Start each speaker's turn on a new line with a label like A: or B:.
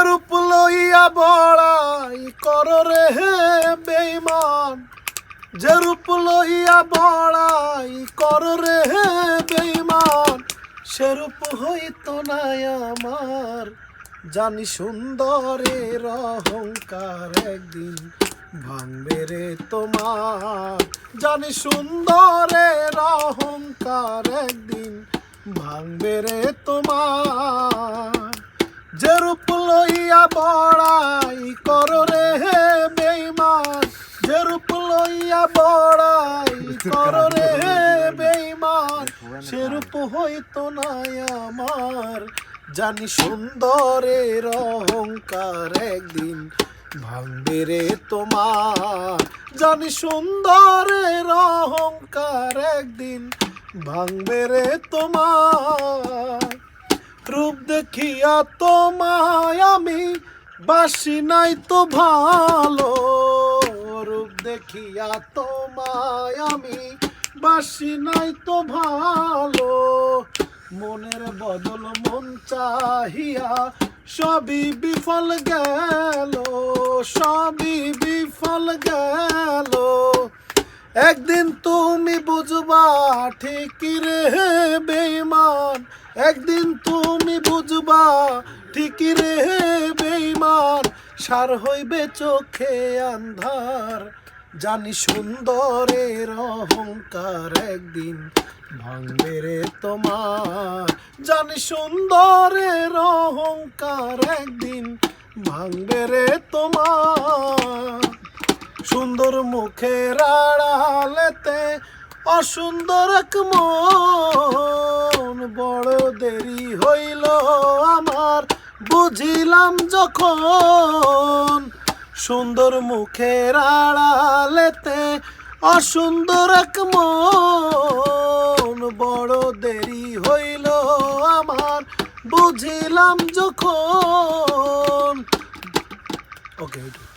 A: রূপ লইয়া বড়াই কর রে বেঈমান, যে রূপ লইয়া বড়াই কর রে বেঈমান, সে রূপ হইতো না আমার। জানি সুন্দরের অহংকার একদিন ভাঙবে রে তোমার, জানি সুন্দরের অহংকার একদিন ভাঙবে রে তোমার। যে রূপ লইয়া বড়াই কর রে বেঈমান, যে রূপ লইয়া বড়াই কর রে বেঈমান, সে রূপ হইতো না আমার। জানি সুন্দরের অহংকার একদিন ভাঙবে রে তোমার, জানি সুন্দরের অহংকার একদিন ভাঙবে রে তোমার। রূপ দেখিয়া তোমায় আমি বাসি নাই তো ভালো, রূপ দেখিয়া তোমায় আমি বাসি নাই তো ভালো। মনের বদল মন চাহিয়া সবই বিফল গেল, সবই বিফল গেল। একদিন তুমি বুঝবা ঠিকই রে বেঈমান, একদিন তুমি বুঝবা ঠিকই রে বেঈমান, সার হইবে চোখে আন্ধার। জানি সুন্দরের অহংকার একদিন ভাঙবে রে তোমার, জানি সুন্দরের অহংকার একদিন ভাঙবে রে তোমার। সুন্দর মুখের আড়ালেতে অসুন্দর এক মন, বড় দেরি হইল আমার বুঝিলাম যখন। সুন্দর মুখের আড়ালেতে অসুন্দর এক মন, বড় দেরি হইল আমার বুঝিলাম যখন। ওকে।